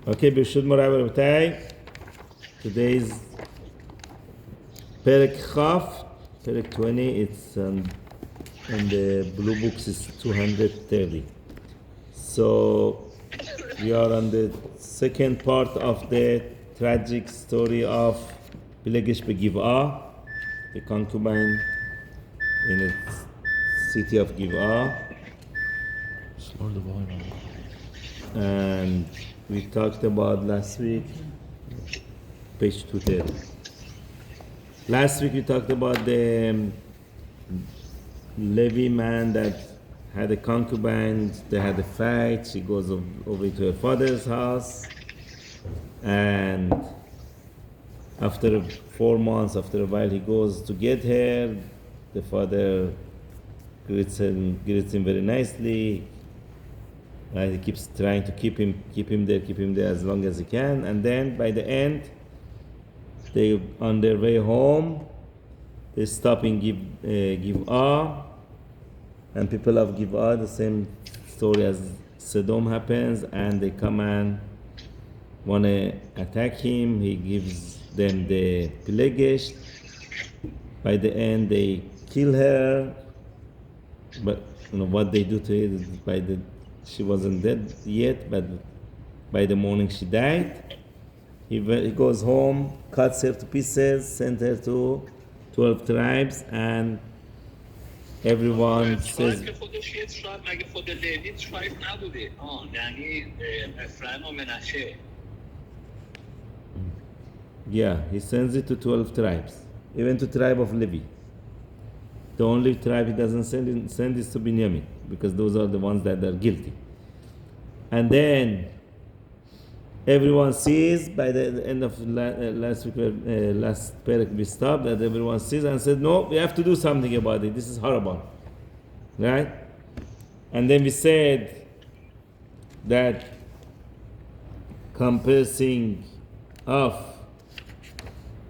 Okay, Bishud Morai Rabotai. Today's Perek Chaf, Perek 20. It's in the blue books is 230. So we are on the second part of the tragic story of Pelegish Begiv'ah, the concubine in the city of Giv'ah. Slow the volume. And we talked about last week, page 230. Last week we talked about the Levi man that had a concubine. They had a fight. She goes over to her father's house, and after 4 months, after a while, he goes to get her. The father greets him very nicely. Right? He keeps trying to keep him there as long as he can, and then by the end, they on their way home, they stop in Giv'ah, and people of Giv'ah, the same story as Sodom happens, and they come and want to attack him. He gives them the Pelegish. By the end, they kill her, but what they do to her, she wasn't dead yet, but by the morning she died. He goes home, cuts her to pieces, sent her to 12 tribes, and everyone says... Yeah, he sends it to 12 tribes, even to tribe of Levi. The only tribe he doesn't send is to Binyamin, because those are the ones that are guilty. And then everyone sees, by the end of last perek we stopped, that everyone sees and said, no, we have to do something about it. This is horrible. Right? And then we said that comparing of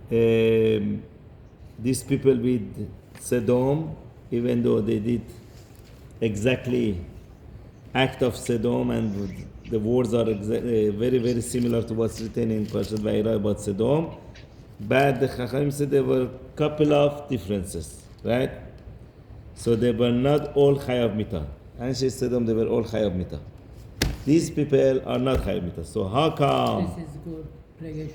these people with Sodom, even though they did exactly act of Sodom, and the words are very, very similar to what's written in Parshat Vayera about Sodom, but the Chachamim said there were a couple of differences, right? So they were not all Chayav Mitah. Anshe Sodom, they were all Chayav Mitah. These people are not Chayav Mitah. So how come? This is good, Pelegish.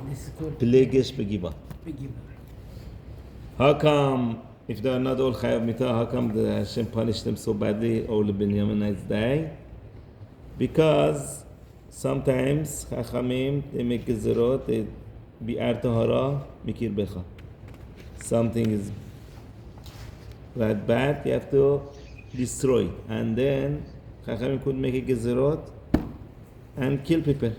This is good. Pelegish Begiv'ah. Begiv'ah. How come, if they are not all Chayav Mitah, how come the Hashem punished them so badly, all the Benyaminites die? Because sometimes Chachamim, they make gezerot, they bi'ar tahara, mikir becha. Something is bad, you have to destroy. And then Chachamim could make a gezerot and kill people.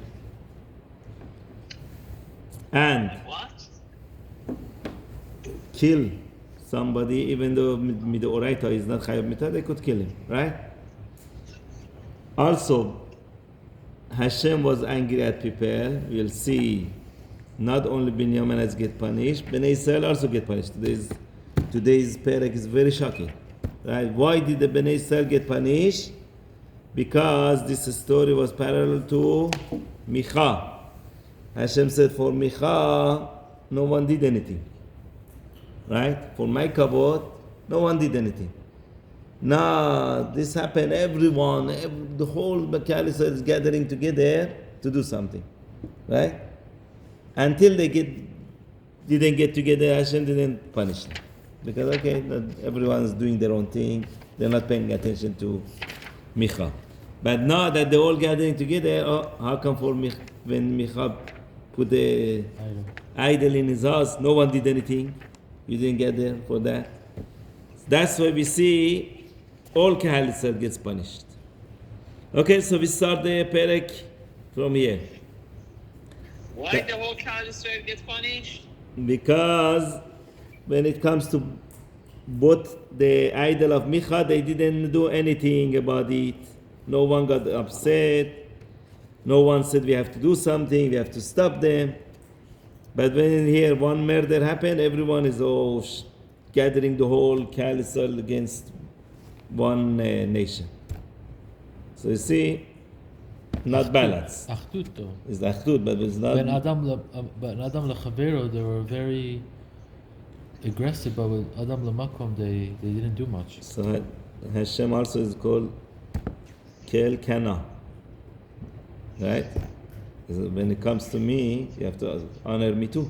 And kill somebody, even though Midoraita is not Chayav Mitah, they could kill him, right? Also, Hashem was angry at people. We'll see, not only Binyaminites get punished, Bnei Israel also get punished. Today's perek is very shocking, right? Why did the Bnei Israel get punished? Because this story was parallel to Micha. Hashem said, for Micha, no one did anything. Right? For my kavod, no one did anything. Now, this happened, the whole Bakal is gathering together to do something. Right? Until they didn't get together, Hashem didn't punish them. Because, everyone is doing their own thing, they're not paying attention to Micha. But now that they're all gathering together, how come when Micha put the idol in his house, no one did anything? You didn't get there for that. That's why we see all Kahal Yisrael gets punished. Okay, so we start the perek from here. Why the whole Kahal Yisrael gets punished? Because when it comes to both the idol of Micha, they didn't do anything about it. No one got upset. No one said we have to do something, we have to stop them. But when here one murder happened, everyone is gathering the whole Kahal Yisrael against one nation. So you see, not balance. Achdut though. It's the achdut, but it's not. Ben Adam lechavero, they were very aggressive, but with Adam lemakom, they didn't do much. So Hashem also is called Kel Kana. Right? Because when it comes to me, you have to honor me too.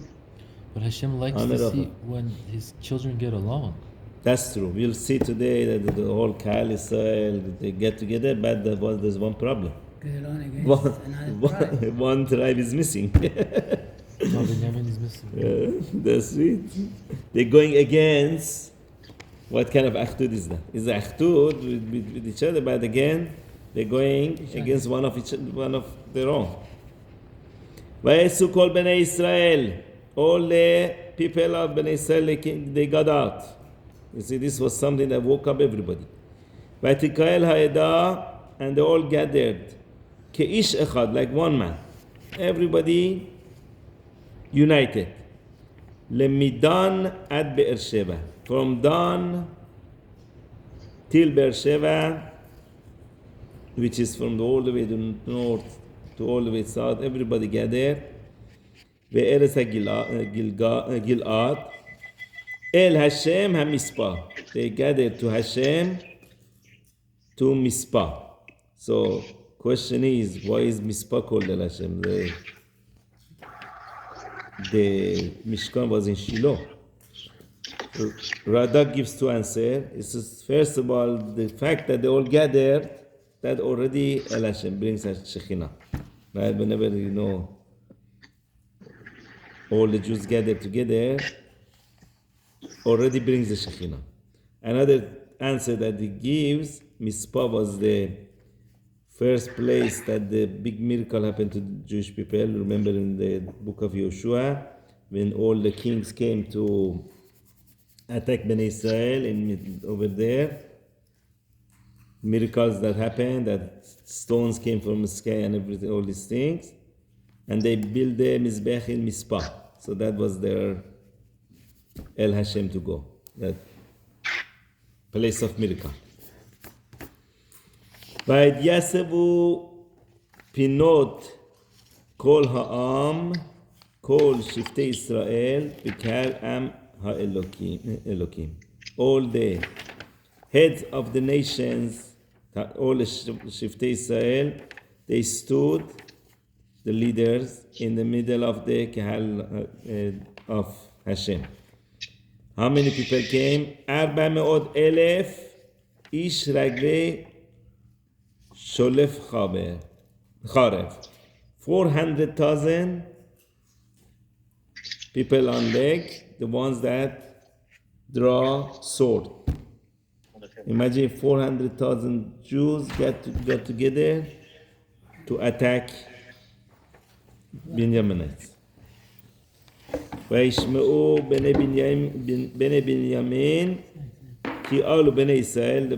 But Hashem likes Honor to of see it. when His children get along. That's true. We'll see today that the whole Kal Israel, they get together, but there's one problem. Get on against One, another tribe. one tribe is missing. No, Benjamin is missing. That's it. They're going against, what kind of achdud is that? Is the achdud with each other, but again, they're going against one of their own. Vayesu kol bnei Israel, all the people of bnei Israel, they got out. You see, this was something that woke up everybody. Vaytikael ha'edah, and they all gathered, ke'ish echad, like one man. Everybody united. Lemidan at Be'er Sheva. From Dan till Be'er Sheva, which is from all the way to north to all the way south, everybody gathered. Ve'eres Gilad. El Hashem HaMispah. They gathered to Hashem, to Mispah. So, question is, why is Mispah called El Hashem? The Mishkan was in Shiloh. Radak gives two answers. It says, first of all, the fact that they all gathered, that already El Hashem brings a Shekhinah. Right? Whenever, all the Jews gather together, already brings the Shekhinah. Another answer that he gives, Mispah was the first place that the big miracle happened to the Jewish people. Remember in the book of Yoshua, when all the kings came to attack Bnei Israel over there, miracles that happened, that stones came from the sky and everything, all these things, and they built the Mizbech in Mispah. So that was their El Hashem to go, that place of miracle. ויתייסבו פינות כל העם, כל שבטי ישראל, בקהל עם האלוקים. All the heads of the nations, all the שבטי Israel, they stood, the leaders, in the middle of the kahal of Hashem. How many people came? 400,000 איש רגלי Sholef Charev. 400,000 people on leg, the ones that draw sword. Imagine 400,000 Jews got together to attack Binyaminites. וישמעו בני בנימין כי אלו בני ישראל,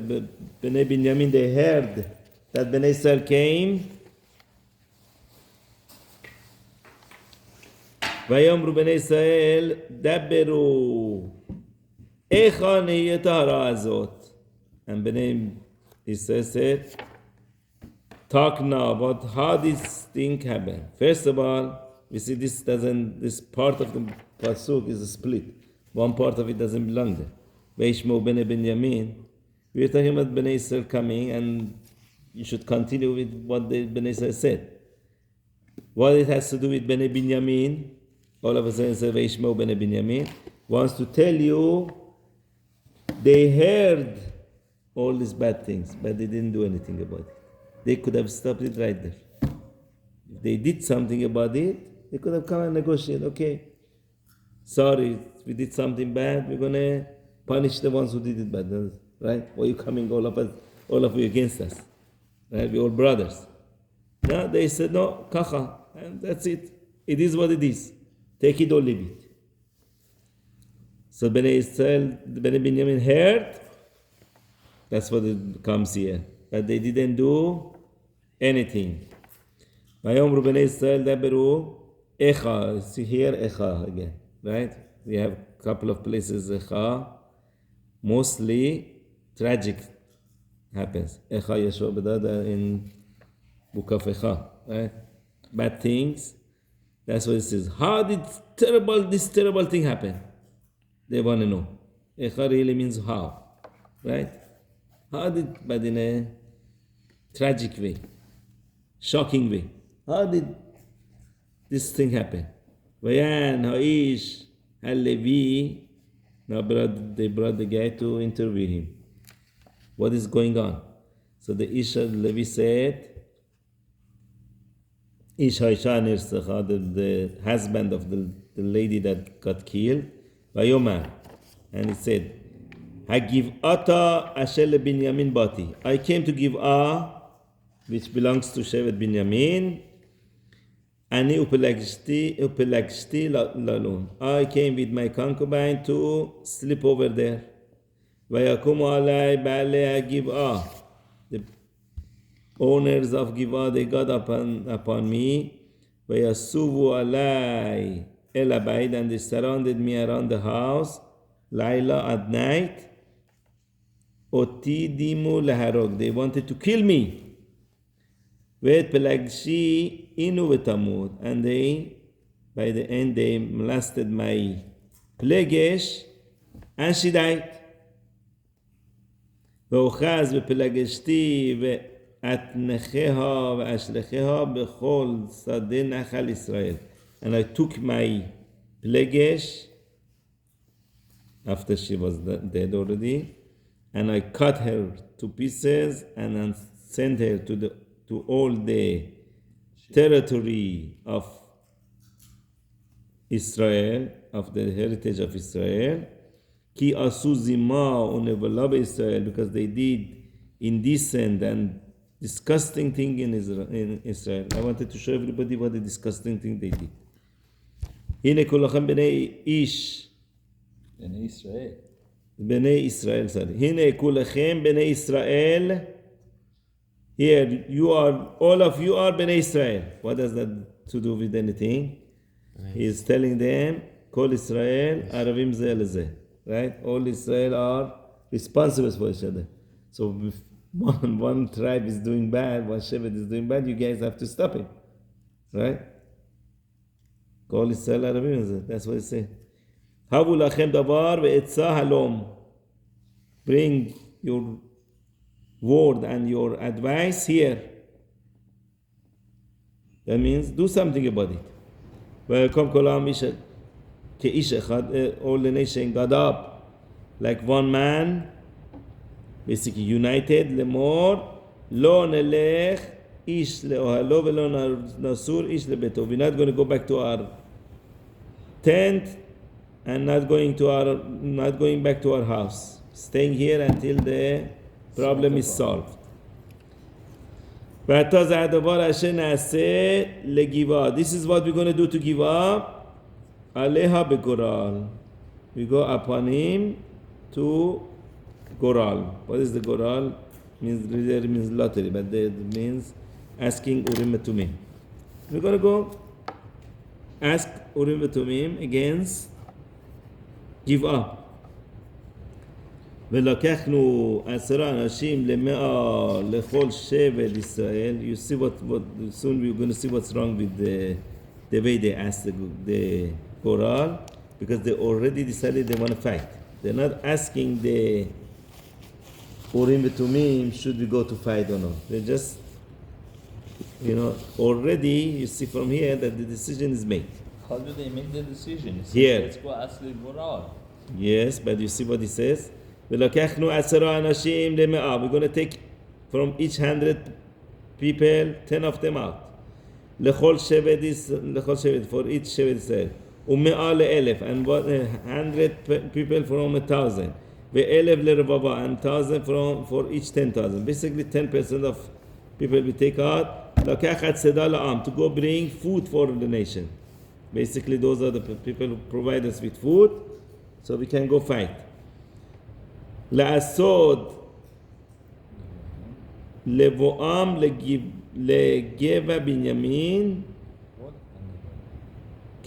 בני בנימין, they heard that Bnei Israel came. ויאמרו בני ישראל, דברו, איכה נהיית הרעה הזאת? And Bnei Israel said, talk now about how this thing happened. First of all, we see this part of the pasuk is a split. One part of it doesn't belong there. וישמעו בני בנימין. We are talking about Bnei Israel coming, and you should continue with what the Bnei Israel said. What it has to do with Bnei Binyamin, all of a sudden say Veishmeu Bnei Binyamin, wants to tell you they heard all these bad things, but they didn't do anything about it. They could have stopped it right there. If they did something about it, they could have come and negotiated. Okay, sorry, we did something bad, we're going to punish the ones who did it bad. Right? Why are you coming, all of you against us? Right? We're all brothers. No, they said, no, kacha, and that's it. It is what it is. Take it or leave it. So Bnei Israel, Bnei Binyamin heard, that's what it comes here. But they didn't do anything. Vayomru Bnei Israel daberu echa. See here, echa again. Right? We have a couple of places, echa. Mostly tragic happens. Echa Yeshua B'dada in Bukafecha, right? Bad things. That's what it says. How did this terrible thing happen? They want to know. Echa really means how, right? How did, but in a tragic way, shocking way. How did this thing happen? Vayan Haish Levi. Now they brought the guy to interview him. What is going on? So the Ish Levi said, Ish Haisha Nirsacha, the husband of the lady that got killed, Vayomar. And he said, Hagiv'ata Asher Binyamin Bati. I came to Giv'ah, which belongs to Shevet Binyamin. Ani upelagshti lalun. I came with my concubine to sleep over there. Vayakumu alai ba'alei Giv'ah. The owners of Giv'ah, they got upon me. Vayasuvu alai el abayid, and they surrounded me around the house. Laila, at night. Oti dimu laharog. They wanted to kill me. Vet pelagshi inu v'tamud, and they, by the end, they molested my plegesh, and she died. V'ochaz v'pelageshti v'atnecheha v'ashlecheha b'chol sadeh nachal Israel. And I took my plegesh after she was dead already, and I cut her to pieces and then sent her to all the territory of Israel, of the heritage of Israel. Ki asu zima unevala Israel, because they did indecent and disgusting thing in Israel. I wanted to show everybody what a disgusting thing they did. Hine kulachem bnei ish. In Israel. Bnei Israel, sorry. Hine kulachem bnei Israel. Here, all of you are Bnei Israel. What does that to do with anything? He is telling them, Kol Israel, Arabim Zeh. Right? All Israel are responsible for each other. So if one tribe is doing bad, one Shevet is doing bad, you guys have to stop it. Right? Kol Israel, Arabim Zeh. That's what it says. Havu lachem davar ve'etzah halom. Bring your word and your advice here. That means do something about it. Welcome kolam isha ke'ish echad. All the nation got up like one man, basically united. Lemor lo nelech ish leohalo velo nasur ish lebeto. We're not going to go back to our tent and not going back to our house. Staying here until the problem is solved. This is what we're going to do to Giv'ah. Aleha begoral. We go upon him to Goral. What is the Goral? Means lottery, but it means asking Urim Tumim. We're going to go ask Urim Tumim against Giv'ah. ולקחנו 10 אנשים ל100 לכל שבט ישראל. You see what soon we're going to see what's wrong with the way they asked the Quran, because they already decided they want to fight. They're not asking the Urim Tumim should we go to fight or not. They just, already you see from here that the decision is made. How do they make the decision? Here. Let's go ask the Quran. Yes, but you see what he says? ולקחנו 10 אנשים ל100. We're going to take from each 100 people 10 of them out. לכל שבט, for each שבט ישראל. ו100 ל1000, and 100 people from 1,000. ו1000 לרבבה, and 1,000 for each 10,000. Basically 10% of people we take out. לקחת סדה לעם, to go bring food for the nation. Basically those are the people who provide us with food, so we can go fight. לעשות לבואם לגבע בנימין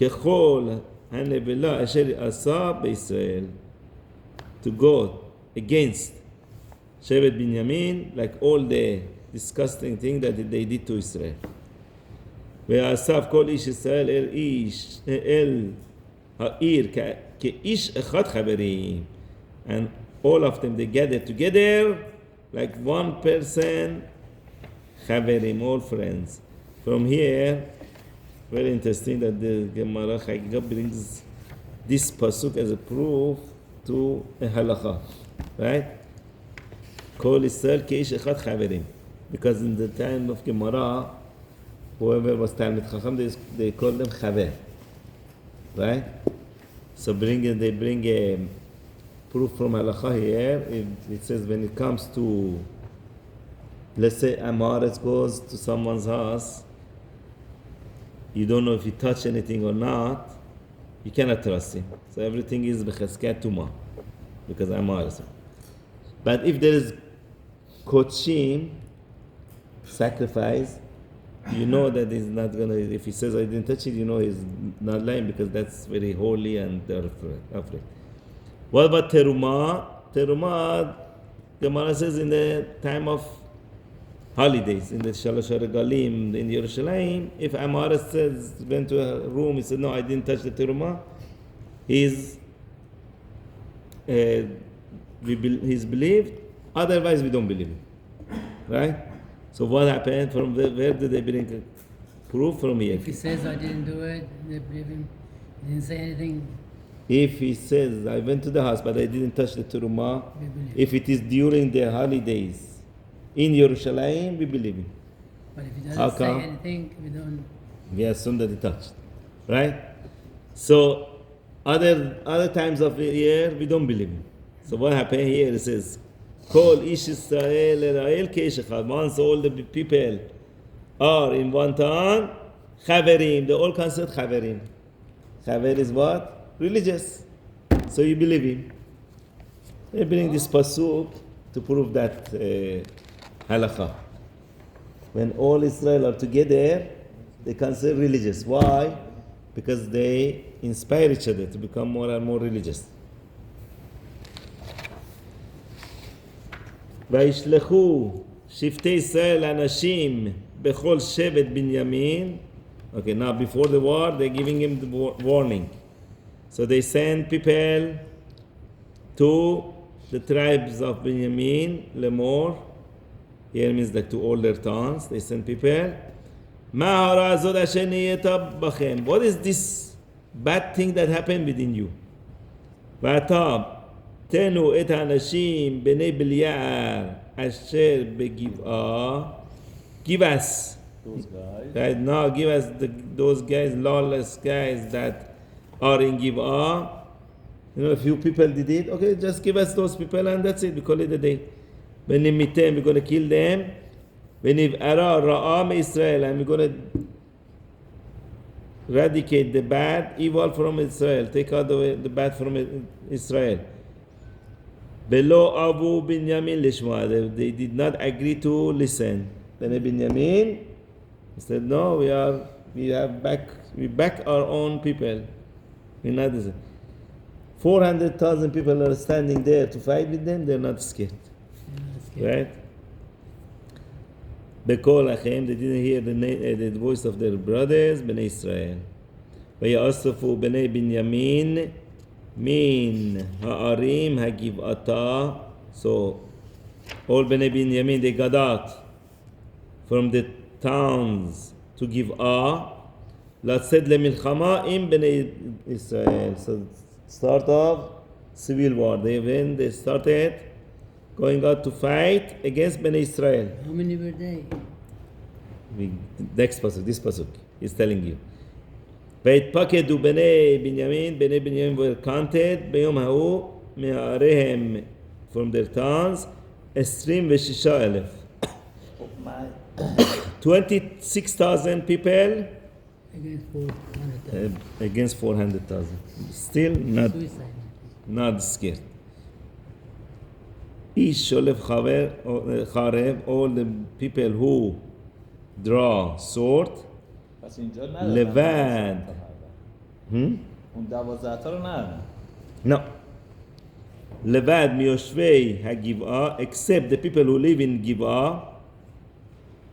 ככל הנבלה אשר עשה בישראל. To go against שבט בנימין, like all the disgusting thing that they did to Israel. ואסף כל איש ישראל אל העיר כאיש אחד חברים. And all of them, they gathered together like one person, חברים, all friends. From here, very interesting that the Gemara Chagiga brings this pasuk as a proof to a halacha, right? Kol Israel keish echad chaverim, because in the time of Gemara, whoever was Talmid Chacham, they called them chaver, right? So they bring a proof from halacha here. It says when it comes to, let's say, Amaretz goes to someone's house, you don't know if he touched anything or not, you cannot trust him. So everything is b'cheskat tuma, because Amaretz. But if there is kochim, sacrifice, you know that he's not gonna. If he says I didn't touch it, you know he's not lying, because that's very holy and they're afraid. What about teruma? Teruma, Gemara says in the time of holidays, in the Shalosh Regalim in Yerushalayim, if Amaretz says went to a room, he said no, I didn't touch the teruma, he's believed. Otherwise, we don't believe it, right? So what happened? From where did they bring proof from here? If he says I didn't do it, they believe him. He didn't say anything. If he says I went to the house but I didn't touch the teruma, We believe. if it is during the holidays in Yerushalayim, we believe him. But if he How doesn't say come? anything, we don't. We assume that he touched, right? So other times of the year we don't believe him. So what happened here? It says, "Kol ish Israel Erael keish echad." Once all the people are in one town, chaverim. They all considered chaverim. Chaver is what? Religious. So you believe him. They bring this pasuk to prove that halacha. When all Israel are together, they consider religious. Why? Because they inspire each other to become more and more religious. וישלחו שבטי ישראל אנשים בכל שבט בנימין. Okay, now before the war, they're giving him the warning. So they send people to the tribes of Benjamin, Lemor. Here means like to all their towns. They send people. מה הרע הזאת אשר נהייתה בכם? What is this bad thing that happened within you? ועתה תנו את האנשים בני בליעל אשר בגבעה. Give us. Those guys. Right now, give us those guys, lawless guys that are in Giv'ah. You know, a few people did it. Okay, just give us those people and that's it. We call it a day. ונמיתם, we're going to kill them. ונבערה רעה מישראל, and we're going to eradicate the bad, evil from Israel. Take out the bad from Israel. ולא אבו בנימין לשמוע. They did not agree to listen. Bnei Binyamin said, no, we back our own people. We're not this. 400,000 people are standing there to fight with them, they're not scared. Right? בקול אחיהם, they didn't hear the voice of their brothers, בני ישראל. ויאספו בני בנימין מן הערים הגבעתה. So, all בני בנימין, they got out from the towns to Giv'ah, לצאת למלחמה עם בני ישראל. So start of civil war. They started going out to fight against bnei Israel. How many were they? Next pasuk, this pasuk is telling you. ויתפקדו בני בנימין were counted ביום ההוא מעריהם from their towns 26,000. 26,000 people Against 400,000. against 400,000. Still Suicide. not scared. Ish sholef charev, all the people who draw sword. پس اینجا ندارن. لبند. اون 12 تا رو ندارن. No. Levad miyosvei hagivah, except the people who live in Giv'ah,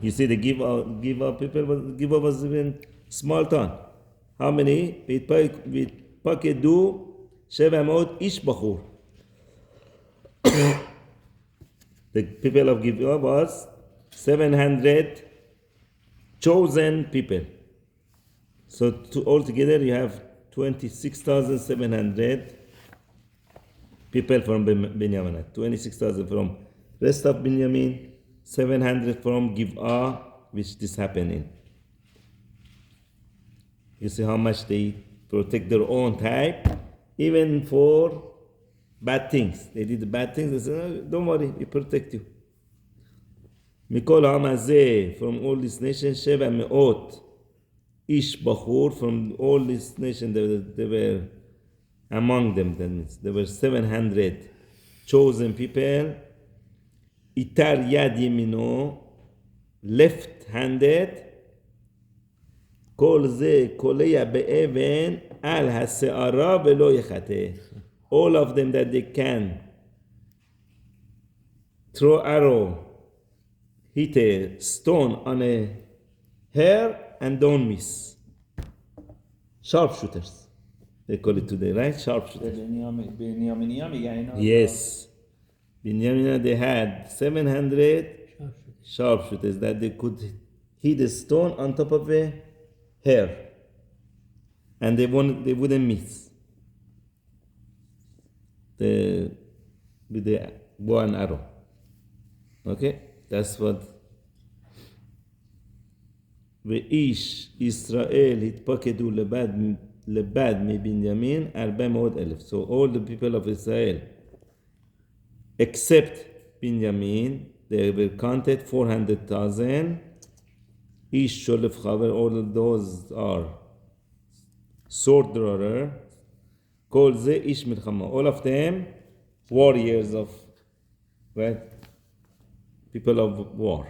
You see, the give out people was even small town. How many? והתפקדו 700 איש בחור. The people of Gibeah was 700 chosen people. So altogether you have 26,700 people from Benjamin. 26,000 from rest of Benjamin, 700 from Gibeah, which this happened in. You see how much they protect their own type, even for bad things. They did the bad things, they said, oh, don't worry, we protect you. Mikol Hamazeh, from all these nations, Sheva Me'ot, Ish Bachur, from all these nations, they were among them. That means there were 700 chosen people. Itar Yad Yemino, left-handed, Kol Ze Koleya Be'even, Al HaSe'ara Ve'lo Yechateh. All of them that they can throw arrow, hit a stone on a hair and don't miss. Sharpshooters, they call it today, right? Sharpshooters. בנימיניה میگن اینا. Yes. Binyamin, they had 700 sharpshooters that they could hit a stone on top of a hair and they wouldn't miss. With the bow and arrow. Okay? That's what ואיש ישראל התפקדו לבד מבנימין 400,000. So all the people of Israel except Benjamin, they were counted 400,000. איש שולף חבר, all of those are sword drawer. כל זה איש מלחמה. All of them warriors of, right? People of war.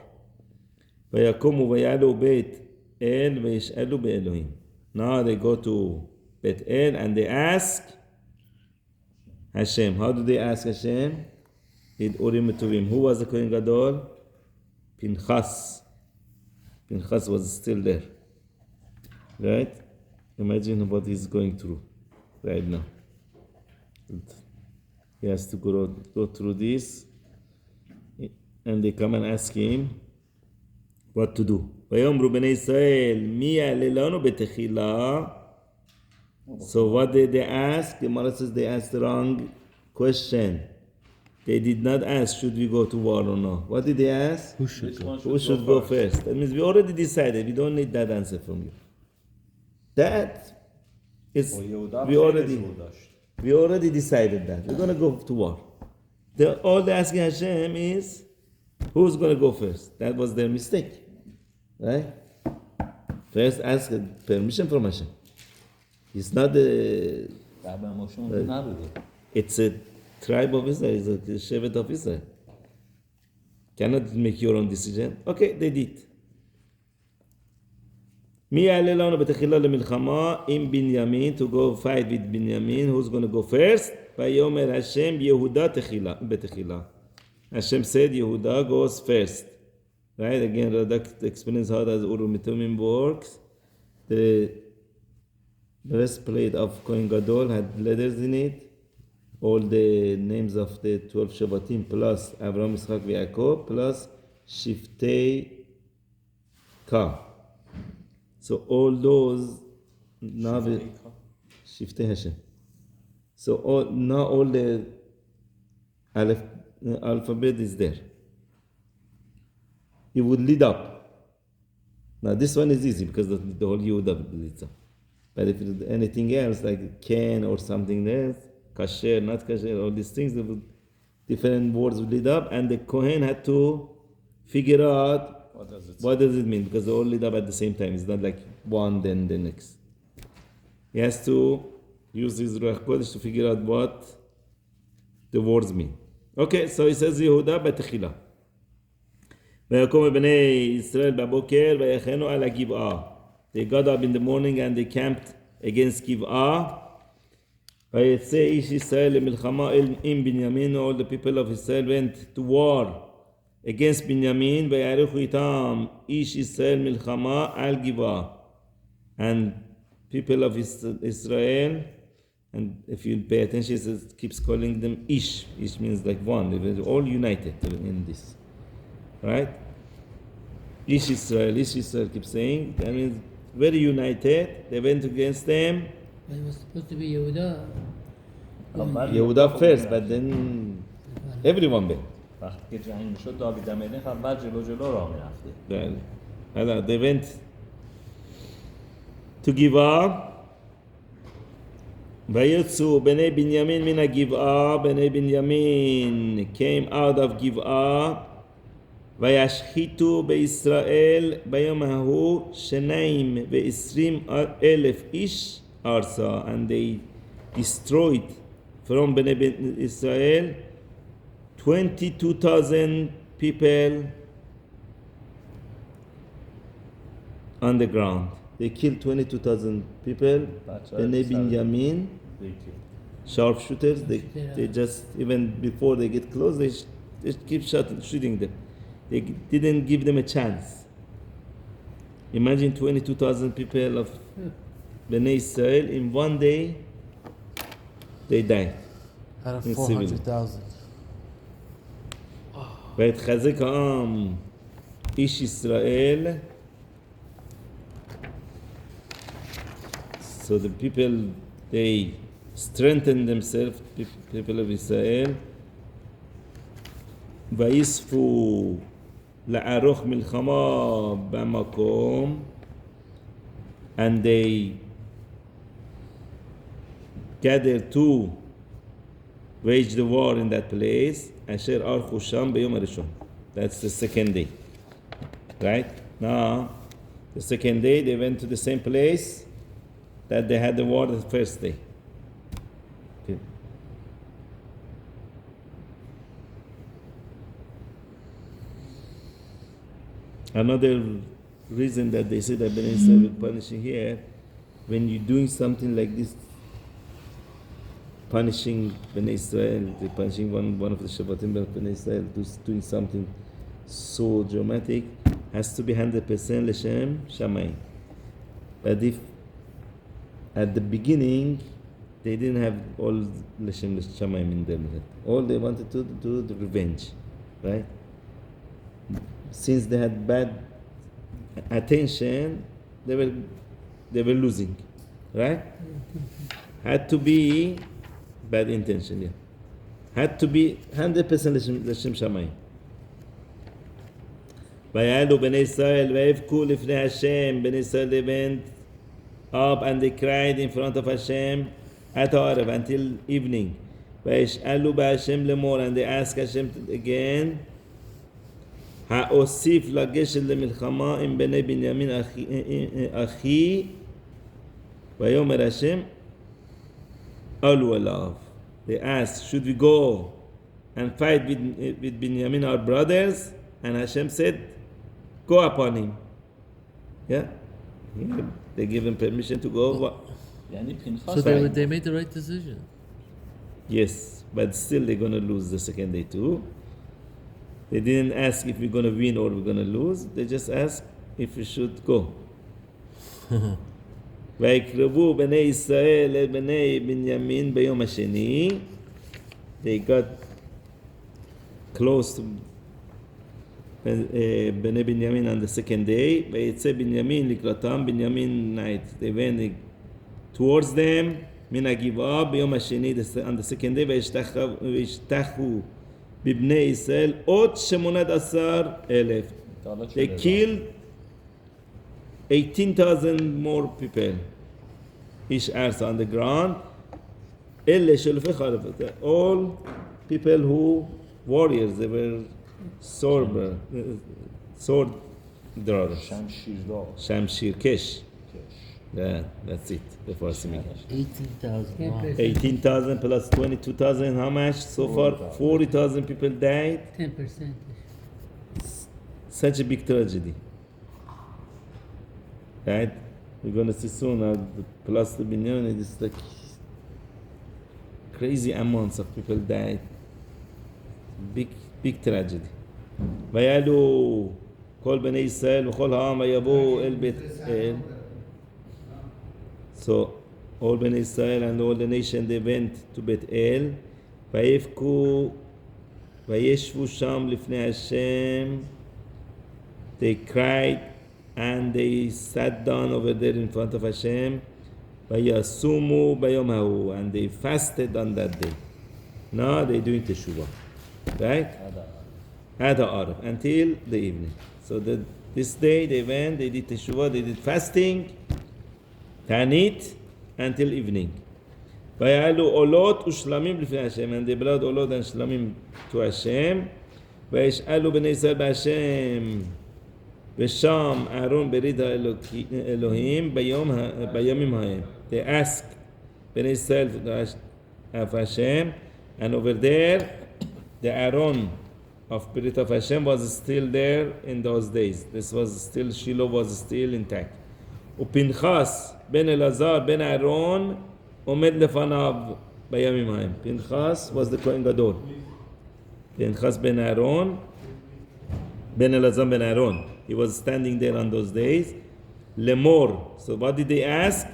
ויקומו ויעלו בית אל וישאלו באלוהים. Now they go to Bet El and they ask Hashem. How do they ask Hashem? With Urim and Tuvim. Who was the Kohen Gadol? Pinchas. Pinchas was still there. Right? Imagine what he's going through right now. He has to go through this. And they come and ask him what to do. ויאמרו בני ישראל, מי יעלה לנו בתחילה? So what did they ask? The Gemara says they asked the wrong question. They did not ask, should we go to war or not? What did they ask? Who should go? Who should go first? That means we already decided. We don't need that answer from you. That is, we already decided that. We're going to go to war. All they're asking Hashem is, who's going to go first? That was their mistake. Right? First ask permission from Hashem. It's not the... It's a tribe of Israel. It's a shevet of Israel. Cannot make your own decision. Okay, they did. מי יעלה לנו בתחילה למלחמה עם בנימין, to go fight with Binyamin, who's going to go first? ויאמר השם יהודה בתחילה. Hashem said Yehuda goes first. Right? Again, Radak explains how does Urim Tumim works. The breastplate of Kohen Gadol had letters in it. All the names of the 12 Shoftim plus Avraham, Yitzchak, Yaakov plus Shiftei Ka. So all those now Shiftei Hashem. So now all the alphabet is there. He would lead up. Now this one is easy because the whole Yehuda leads up. But if it's anything else like Ken or something else, kasher, not kasher, all these things, different words would lead up, and the Kohen had to figure out what does it mean, because they all lead up at the same time. It's not like one then the next. He has to use his Ruach Kodesh to figure out what the words mean. Okay, so he says Yehuda בתחילה. ויקום בני ישראל בבוקר ויחנו על הגבעה. They got up in the morning and they camped against גבעה. ויצא איש ישראל למלחמה עם בנימין. All the people of Israel went to war against Binyamin, ויערכו איתם איש ישראל מלחמה על גבעה. And people of Israel, and if you pay attention, it keeps calling them Ish. Ish means like one. They were all united in this. Right? Ish Israel keeps saying. That means very united. They went against them. But it was supposed to be Yehuda. Yehuda first, but then everyone went. وقتی که جنگ میشد داوید املک اول جلو راه میرفته. They went to Gibeah. ויצאו בני בנימין מן הגבעה, בני בנימין came out of גבעה, וישחיתו בישראל ביום ההוא 22,000 איש ארצה, and they destroyed from בני ישראל 22,000 people on the ground. They killed 22,000 people. Bnei Binyamin, sharpshooters. They just, even before they get close, they keep shooting them. They didn't give them a chance. Imagine 22,000 people of Bnei Israel in one day. They died. Out of 400,000. ויתחזק העם איש ישראל. So the people, they strengthened themselves, people of Israel. ויספו לערוך מלחמה במקום, and they gathered to wage the war in that place. אשר ערכו שם ביום הראשון. That's the second day. Right? Now, the second day they went to the same place that they had the war the first day. Okay. Another reason that they say that Bnei Israel will punish here, when you're doing something like this, punishing Bnei Israel, they're punishing one of the Shoftim of Bnei Israel, doing something so dramatic, has to be 100% L'Shem Shamayim. But if at the beginning, they didn't have all L'Shem Shamayim in them. All they wanted to do the revenge, right? Since they had bad attention, they were losing, right? Had to be bad intention, yeah. Had to be 100% L'Shem Shamayim. ויעלו בני ישראל ויבכו לפני השם. בני ישראל they went up and they cried in front of Hashem at Arab until evening. וישאלו בהשם לאמור, and they asked Hashem again, האוסיף לגשת למלחמה עם בני בנימין אחי, ויאמר השם עלו אליו. They asked, should we go and fight with Binyamin our brothers? And Hashem said, go upon him. Yeah? They give him permission to go. So they made the right decision. Yes, but still they're going to lose the second day too. They didn't ask if we're going to win or we're going to lose. They just asked if we should go. ויקרבו בני ישראל לבני בנימין ביום השני. They got close to בני בנימין on the second day. ויצא בנימין לקראתם. בנימין night. They went towards them מן הגבעה ביום השני on the second day. וישתחו בבני ישראל עוד 18,000. They killed 18,000 more people. Ish arsa on the ground. All people who warriors, they were sword drawers. Shamshir Kesh. Yeah, that's it. The first thing. 18,000. Wow. 18,000 plus 22,000. How much? So far, 40,000 people died. 10%. Such a big tragedy. Right? We're going to see soon plus the Binyamin, it's like crazy amounts of people died. Big tragedy. ויעלו כל בני ישראל וכל העם ויבואו אל בית אל. So all בני ישראל and all the nation they went to בית אל ויבכו וישבו שם לפני השם. They cried and they sat down over there in front of Hashem. ויסומו ביום ההוא, and they fasted on that day. Now they doing teshuvah, right? Had Arab until the evening. So this day they went, they did teshuvah, they did fasting, tanit until evening. ויעלו עולות ושלמים לפני השם, and they brought עולות and shlamim to Hashem. וישאלו בני ישראל בהשם, ושם אהרון ברית האלוהים בימים ההם. They ask בני ישראל of Hashem, and over there the Aaron of Brit of Hashem was still there in those days. This was still, Shiloh was still intact. ופנחס בן אלעזר בן אהרון עומד לפניו בימים ההם. פנחס was the Kohen Gadol. פנחס בן אהרון בן אלעזר בן אהרון. He was standing there on those days. Lemor. So what did they ask?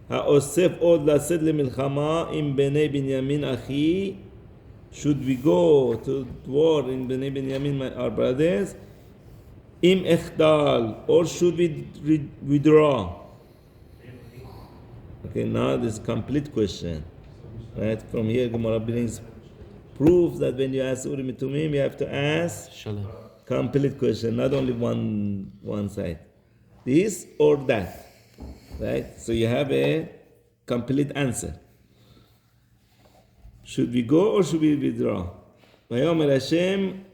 האוסף עוד לצאת למלחמה עם בני בנימין אחי. Should we go to war in בני בנימין, our brothers? אם אחדל, or should we withdraw? Okay, now this is a complete question. Right? From here, Gemara brings proof that when you ask Urim and Tumim, you have to ask Shalom. complete question, not only one side. This or that. Right? So you have a complete answer. Should we go or should we withdraw? Vayomer Hashem,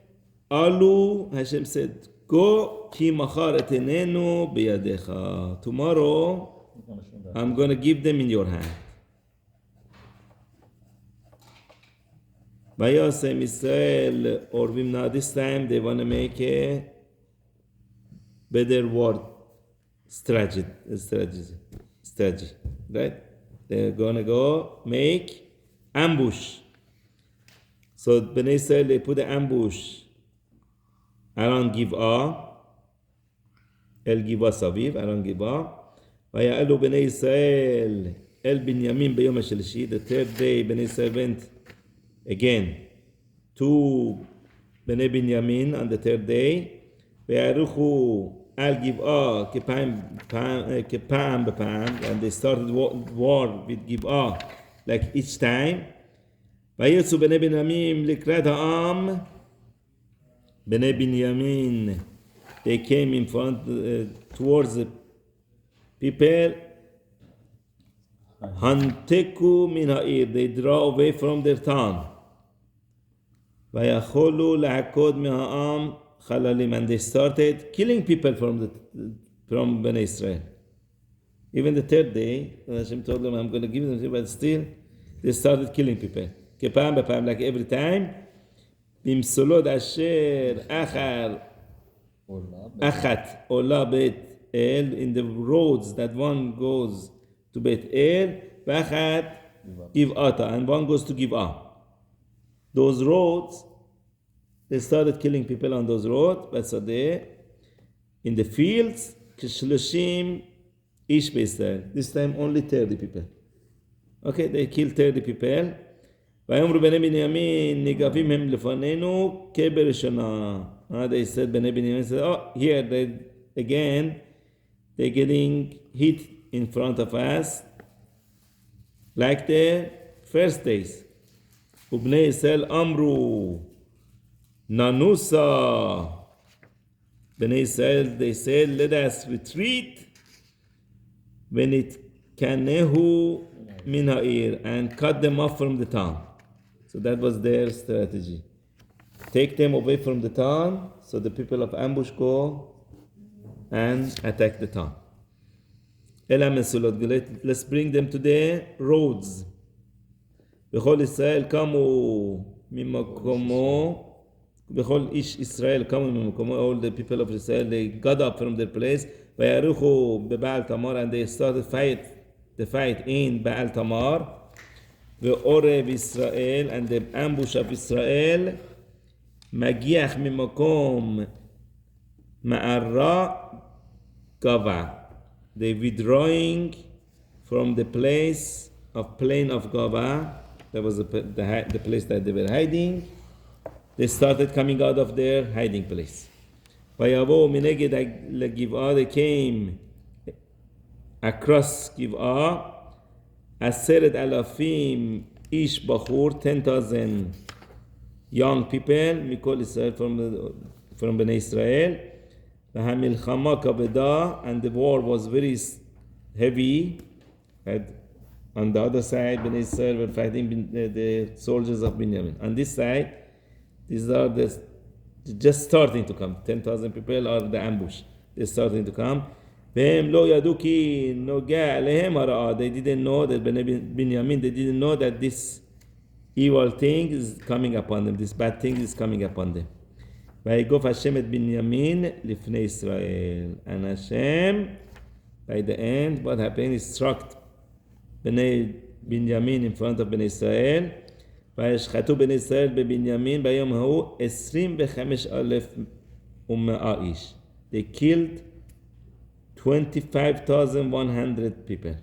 Alu, Hashem said, go, ki machar etenenu biyadecha. Tomorrow, I'm going to give them in your hand. Vayasem Israel, Orvim, now this time they want to make a better war strategy, right? They're going to go make ambush. So Bnei Israel, they put an ambush around Giv'ah, El Giv'ah Saviv, around Giv'ah. ויעלו בני ישראל אל בנימין ביום השלישי. The third day בני ישראל went again to בני בנימין on the third day. ויערכו על גבעה כפעם בפעם, and they started war with גבעה like each time. ויצאו בני בנימין לקראת העם. בני בנימין, they came in front towards the people. Hanteku min ha'ir, they draw away from their town. Vayacholu la'akod miha'am chalalim, and they started killing people from Bnei Israel. Even the third day, Hashem told them, I'm going to give them, but still, they started killing people. Kepam b'pam, like every time. Bimsolod asher achar achat ola bet El, in the roads that one goes to Beit El, Vachat Giv'ata, and one goes to Giv'ah. Those roads, they started killing people on those roads, but so they, in the fields, Kishloshim Ish Beisrael. This time only 30 people. Okay, they killed 30 people. ויאמרו בני בנימין, ניגבים הם לפנינו כבראשונה. They said, בני בנימין said, oh, here, they, again, they're getting hit in front of us like the first days. ובני ישראל אמרו, ננוסה. בני ישראל, they said, let us retreat ונתקנהו מן העיר, and cut them off from the town. So that was their strategy. Take them away from the town, so the people of ambush go and attack the town. Let's bring them to the roads. בכל ישראל קמו ממקומו, בכל איש ישראל קמו ממקומו, all the people of Israel, they got up from their place, ויערכו בבעל תמר, and they started the fight in בעל תמר, ועורב ישראל, and the ambush of Israel, מגיח ממקום מערה גבה. They withdrawing from the place of plain of Gava. That was the place that they were hiding. They started coming out of their hiding place. ויבואו מנגד לגבעה, they came across גבעה 10,000 איש בחור, 10,000 young people מכל ישראל from בני ישראל. והמלחמה כבדה, and the war was very heavy. And on the other side, Bnei Israel were fighting the soldiers of Binyamin. On this side, these are just starting to come. 10,000 people are the ambush. They're starting to come. והם לא ידעו כי נוגע עליהם הרעה. They didn't know that Binyamin, they didn't know that this evil thing is coming upon them. This bad thing is coming upon them. ויגוף השם את בנימין לפני ישראל. And Hashem, by the end, what happened? He struck בני בנימין in front of בני ישראל. וישחטו בני ישראל בבנימין ביום ההוא 25,100 איש. They killed 25,100 people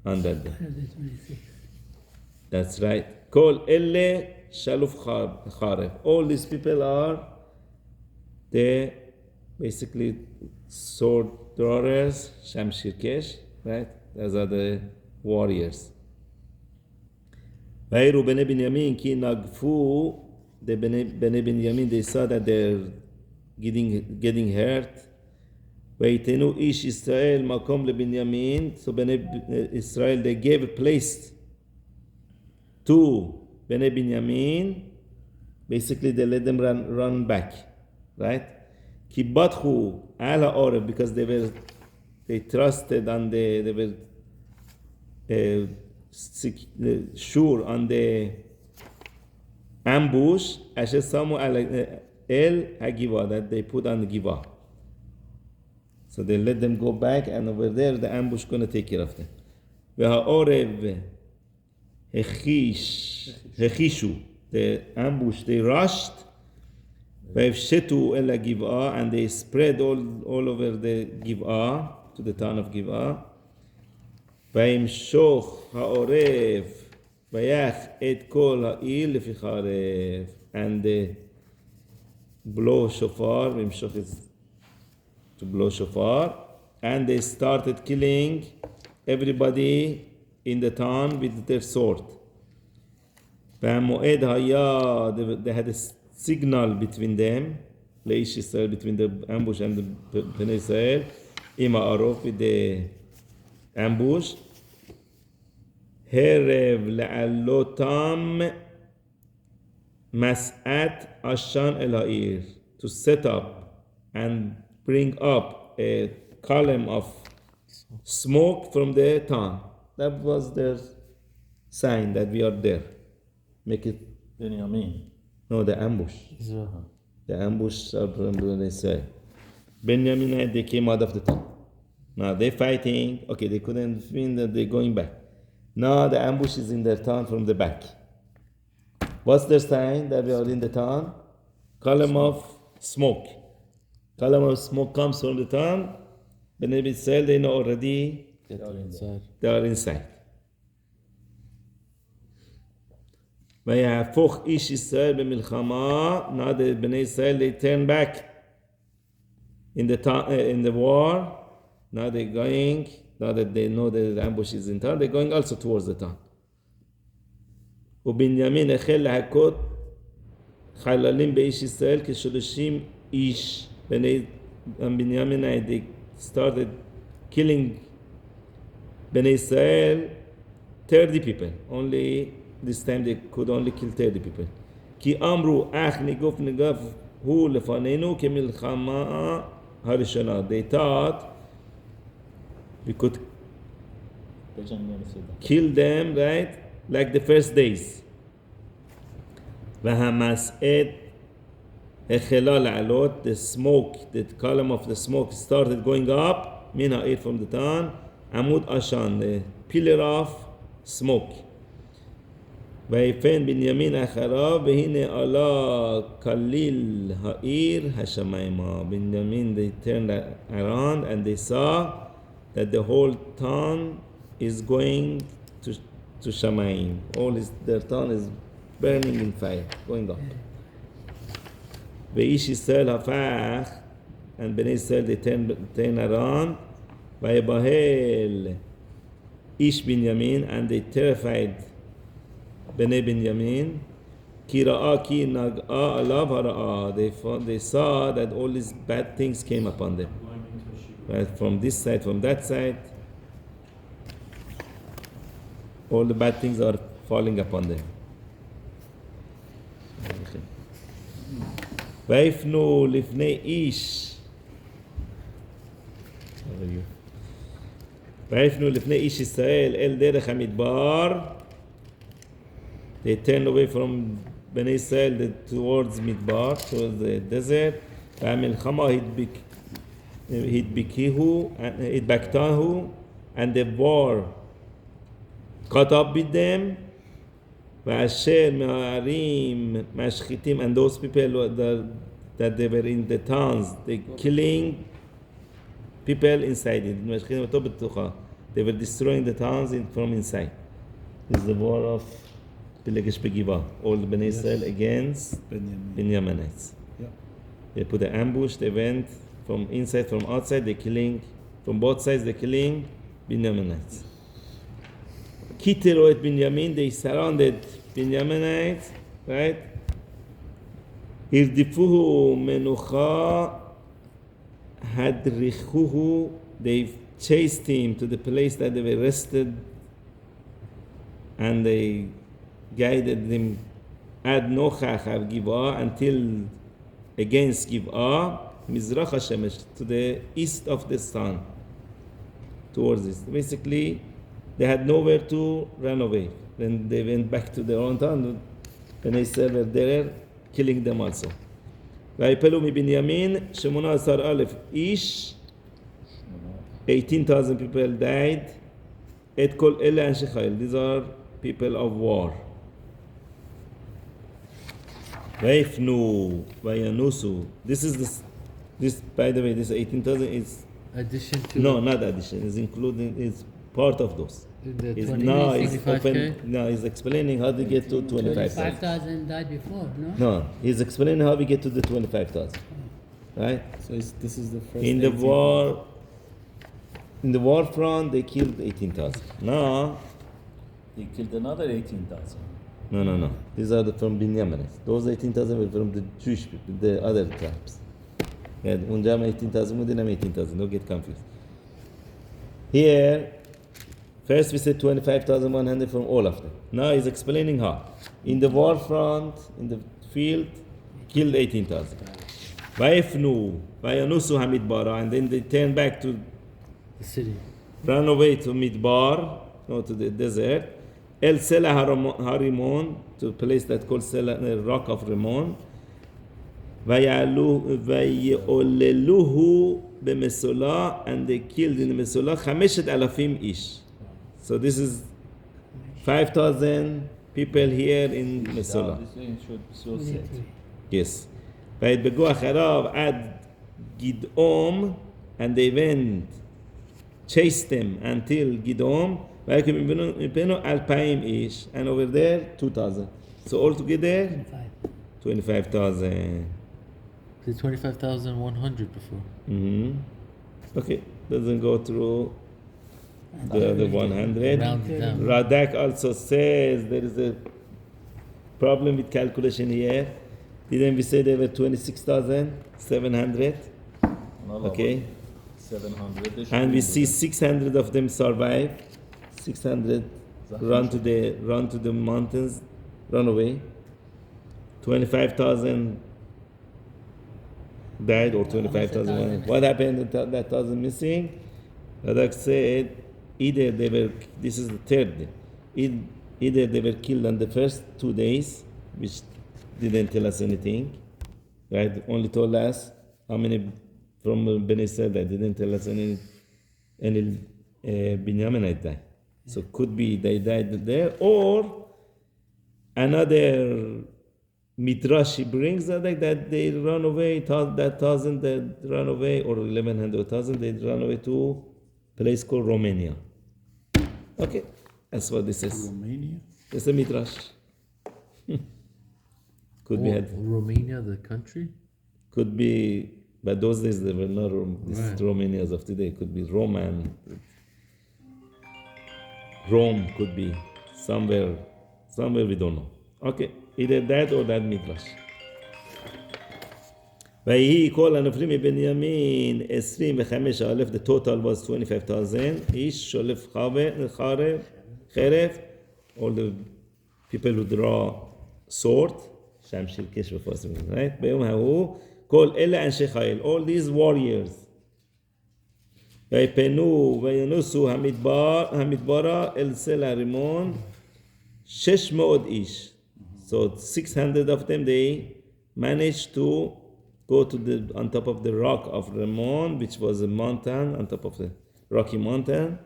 on that day. 126. That's right. כל אלה שלוף חרב. All these people are the basically sword throwers, Shamshir Kesh, right? Those are the warriors. ויראו בני בנימין כי נגפו, the בני בנימין, they saw that they're getting hurt. ויתנו איש ישראל מקום לבנימין, so בני ישראל, they gave a place to בני בנימין, basically they let them run back, right? כי בטחו על העורף, because they trusted on they were sure on the ambush, אשר שמו אל הגבעה, that they put on the גבעה. So they let them go back, and over there the ambush going to take care of them. והעורב הכישו, the ambush, they rushed, והפשטו אל הגבעה, and they spread all over the גבעה, to the town of גבעה. וימשוך העורב, ויח את כל העיר לפי חרב, and they blow shofar, וימשוך is to blow shofar, and they started killing everybody in the town with their sword. והמועד היה, they had a signal between them, לאיש ישראל, between the ambush and the בני ישראל, עם הערוף with the ambush. הרב לעלותם מסעת עשן אל העיר, to set up and bring up a column of smoke from the town. That was their sign that we are there. Make it. בנימין. No, the ambush. Israel. The ambush of they say. Benjamin, they came out of the town. Now they're fighting. Okay, they couldn't win, that they're going back. Now the ambush is in their town from the back. What's their sign that we are in the town? Column of smoke. Column of smoke comes from the town. When they sell, they know already Get inside. they are inside. ויהפוך איש ישראל במלחמה. Now the בני ישראל, they turn back in the war. Now they're going, now that they know that the ambush is in town, they're going also towards the town. ובנימין החל להכות חללים באיש ישראל כ30 איש. בנימין, they started killing בני ישראל 30 people. Only this time they could only kill 30 people. כי אמרו אך ניגוף הוא לפנינו כמלחמה הראשונה. They thought we could kill them, right? Like the first days. והמסעת החלה לעלות, the smoke, the column of the smoke started going up, מן העיר, from the town, עמוד עשן, the pillar of smoke. ויפן בנימין אחריו, והנה עלה כליל העיר השמיימה. Benjamin, they turned around and they saw that the whole town is going to Shamayim. Their town is burning in fire, going up. ואיש ישראל הפך, and בני ישראל they turn around, ויבהל איש בנימין, and they terrified בני בנימין, כי ראה כי נגעה עליו הרעה. They saw that all these bad things came upon them. Right? From this side, from that side, all the bad things are falling upon them. Okay. ויפנו לפני איש, ויפנו לפני איש ישראל אל דרך המדבר. They turned away from בני ישראל towards מדבר, towards the desert. והמלחמה התבקתהו, and the war caught up with them. ואשר מהערים משחיתים, and those people that they were in the towns, they killing people inside it. משחיתים אותו בתוכה. They were destroying the towns from inside. This is the war of Pelegesh Begiva. All the Bnei Israel against Binyaminites. Yeah. They put an ambush. They went from inside, from outside. They're killing from both sides. They're killing Binyaminites. Kitero et Binyamin, they surrounded Binyaminites, right? Irdifuhu menucha hadrichuhu, they chased him to the place that they were rested, and they guided him ad nochach av Giv'ah, until against Giv'ah, Mizrach HaShemesh, to the east of the sun, towards this. Basically, they had nowhere to run away. When they went back to their own town, Bnei Israel were there, killing them also. ויפלו מבנימין 18,000 איש, 18,000 people died. את כל אלה אנשי חיל. These are people of war. ויפנו וינוסו. This by the way, this 18,000 is Addition to no, not addition. It's including. It's part of those. the It's 20, now it's 25K? open. Now he's explaining how to get to 25,000. 5,000 died before, no? No, he's explaining how we get to the 25,000. Right? So this is the first. In the 18. war, in the war front, they killed 18,000. No, He killed another 18,000. no. These are from Binyaminites. Those 18,000 were from the Jewish people, the other tribes. Yeah, Unjam 18,000, Mudinam 18,000. Don't get confused. Here, first we said 25,100 from all of them. Now he's explaining how. In the war front, in the field, killed 18,000. Vayefnu, Vayanusu Hamidbara, and then they turned back to the city. run away to Midbar, no, to the desert. El Sela Harimon, to a place that called Sela, the rock of Rimon. Vayeoleluhu b'Mesola, and they killed in Mesola 5,000 ish. So this is 5,000 people here in Mesola. This thing should be so set. Yes. וידבקו אחריו עד גדעום, and they went, chased them until גדעום, ויקם מפנו 2,000 ish, and over there 2,000. So altogether 25,000. The 25,100 before. Okay, doesn't go through the other 100. Round it down. Radak also says there is a problem with calculation here. Didn't we say there were 26,700? Okay. 700. They should And be we see 600 of them survive. 600 run to the mountains, run away. 25,000 died, or 25,000. What happened? That 1,000 missing. Radak said either they were. This is the third day. Either they were killed on the first 2 days, which didn't tell us anything, right? Only told us how many from Bnei Israel died. Didn't tell us any Binyaminite died. So could be they died there, or Another midrash he brings that they run away, that 1,000 that run away, or 1,100 or 1,000, they run away to a place called Romania. Okay, that's what this is. Romania? It's a midrash. Could be Romania, the country? Could be, but those days they were not this Right. Romania as of today. Could be Roman. Rome could be somewhere we don't know. Okay, either that or that midrash. ויהי כל הנופלים מבנימין 25,000, the total was 25,000 איש, שולף חרב, all the people who draw sword, שמשיר קש בפרסים, right? ביום ההוא, כל אלה אנשי חיל, all these warriors, ויפנו וינוסו המדברה אל סלע הרימון, 600 איש, so 600 of them, they managed to go to on top of the rock of Ramon, which was a mountain, on top of the rocky mountain.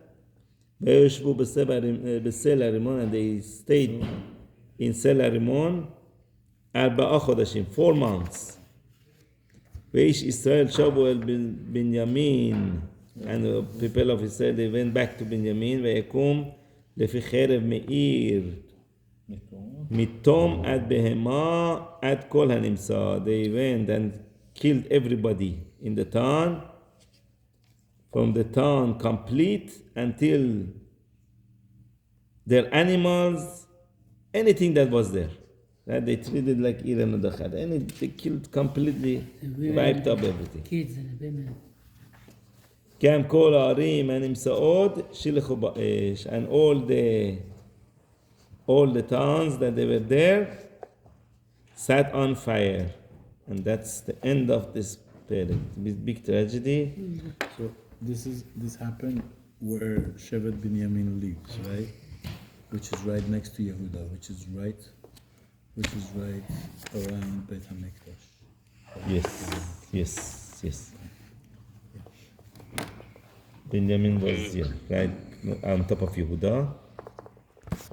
וישבו בסלע הרימון, and they stayed in סלע הרימון 4 חודשים, 4 months. ואיש ישראל שבו אל בנימין, and the people of Israel, they went back to בנימין, ויקום לפי חרב מאיר, מתום עד בהמה עד כל הנמצא. They went and killed everybody in the town, from the town complete until their animals, anything that was there. That they treated like Iran and Dakhad. And they killed completely, wiped up everything. Kids and women. גם כל הערים הנמצאות שילחו באש, and all the towns that they were there set on fire. And that's the end of this period. Big tragedy. So this happened where Shevet Binyamin lives, right? Which is right next to Yehuda, which is right around Beit HaMikdash. Yes. Benjamin was right on top of Yehuda.